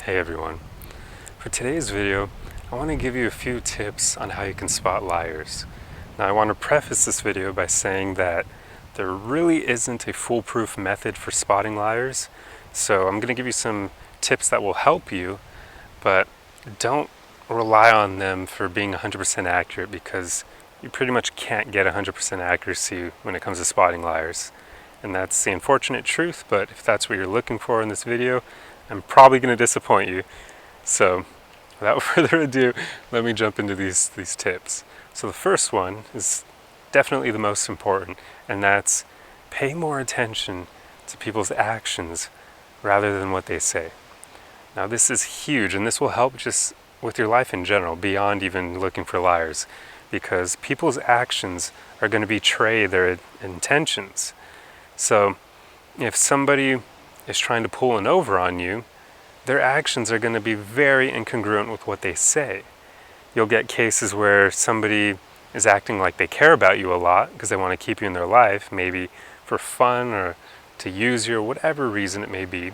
Hey everyone. For today's video, I want to give you a few tips on how you can spot liars. Now I want to preface this video by saying that there really isn't a foolproof method for spotting liars, so I'm going to give you some tips that will help you, but don't rely on them for being 100% accurate because you pretty much can't get 100% accuracy when it comes to spotting liars. And that's the unfortunate truth, but if that's what you're looking for in this video, I'm probably going to disappoint you. So without further ado, let me jump into these tips. So the first one is definitely the most important, and that's pay more attention to people's actions rather than what they say. Now this is huge, and this will help just with your life in general, beyond even looking for liars, because people's actions are going to betray their intentions. So if somebody is trying to pull an over on you, their actions are going to be very incongruent with what they say. You'll get cases where somebody is acting like they care about you a lot because they want to keep you in their life, maybe for fun or to use you or whatever reason it may be.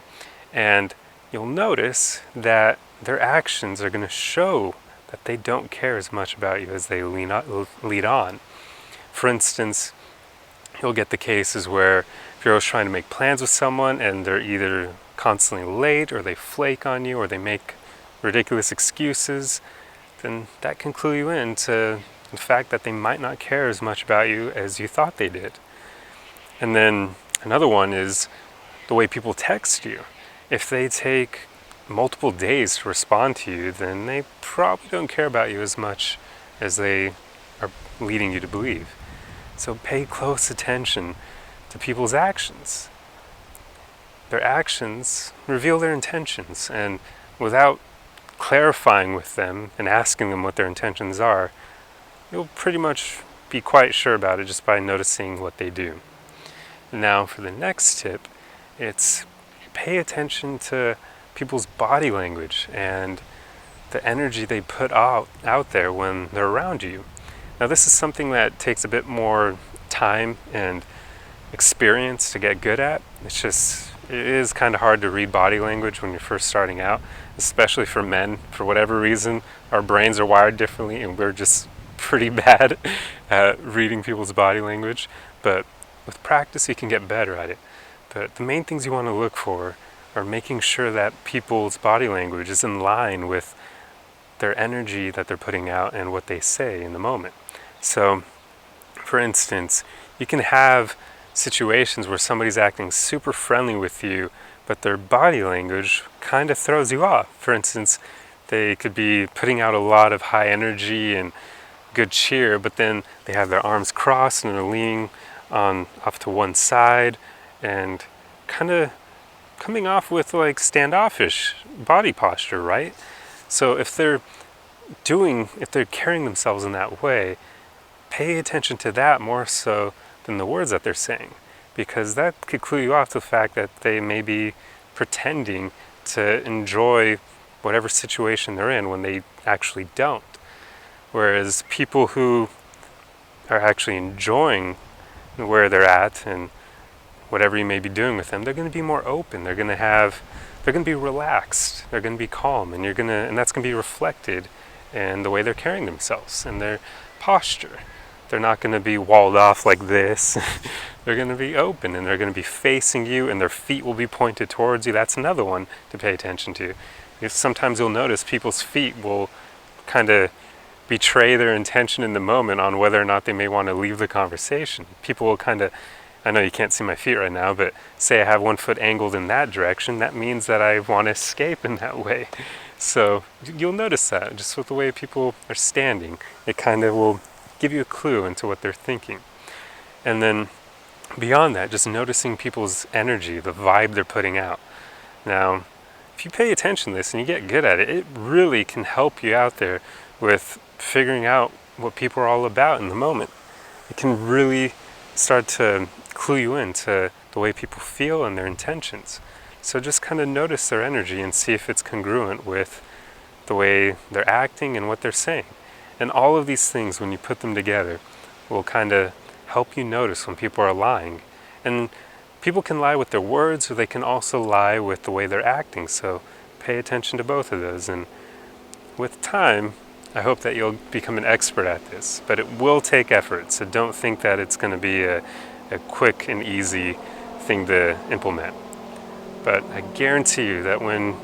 And you'll notice that their actions are going to show that they don't care as much about you as they lead on. For instance, you'll get the cases where if you're always trying to make plans with someone and they're either constantly late or they flake on you or they make ridiculous excuses, then that can clue you in to the fact that they might not care as much about you as you thought they did. And then another one is the way people text you. If they take multiple days to respond to you, then they probably don't care about you as much as they are leading you to believe. So pay close attention to people's actions. Their actions reveal their intentions, and without clarifying with them and asking them what their intentions are, you'll pretty much be quite sure about it just by noticing what they do. Now for the next tip, it's pay attention to people's body language and the energy they put out there when they're around you. Now this is something that takes a bit more time and experience to get good at. It is kind of hard to read body language when you're first starting out, especially for men. For whatever reason, our brains are wired differently and we're just pretty bad at reading people's body language. But with practice, you can get better at it. But the main things you want to look for are making sure that people's body language is in line with their energy that they're putting out and what they say in the moment. So, for instance, you can have situations where somebody's acting super friendly with you, but their body language kind of throws you off. For instance, they could be putting out a lot of high energy and good cheer, but then they have their arms crossed and they're leaning off to one side and kind of coming off with like standoffish body posture, right? So if they're carrying themselves in that way, pay attention to that more so than the words that they're saying, because that could clue you off to the fact that they may be pretending to enjoy whatever situation they're in when they actually don't. Whereas people who are actually enjoying where they're at and whatever you may be doing with them, they're going to be more open. They're going to be relaxed. They're going to be calm, and that's going to be reflected in the way they're carrying themselves and their posture. They're not going to be walled off like this. They're going to be open and they're going to be facing you and their feet will be pointed towards you. That's another one to pay attention to. Sometimes you'll notice people's feet will kind of betray their intention in the moment on whether or not they may want to leave the conversation. People will I know you can't see my feet right now, but say I have one foot angled in that direction, that means that I want to escape in that way. So you'll notice that just with the way people are standing. It kind of will give you a clue into what they're thinking. And then beyond that, just noticing people's energy, the vibe they're putting out. Now, if you pay attention to this and you get good at it, it really can help you out there with figuring out what people are all about in the moment. It can really start to clue you into the way people feel and their intentions. So just kind of notice their energy and see if it's congruent with the way they're acting and what they're saying. And all of these things, when you put them together, will kind of help you notice when people are lying. And people can lie with their words, or they can also lie with the way they're acting. So pay attention to both of those, and with time, I hope that you'll become an expert at this, but it will take effort, so don't think that it's going to be a quick and easy thing to implement. But I guarantee you that when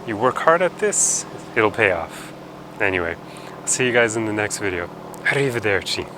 you work hard at this, it'll pay off. Anyway, I'll see you guys in the next video. Arrivederci.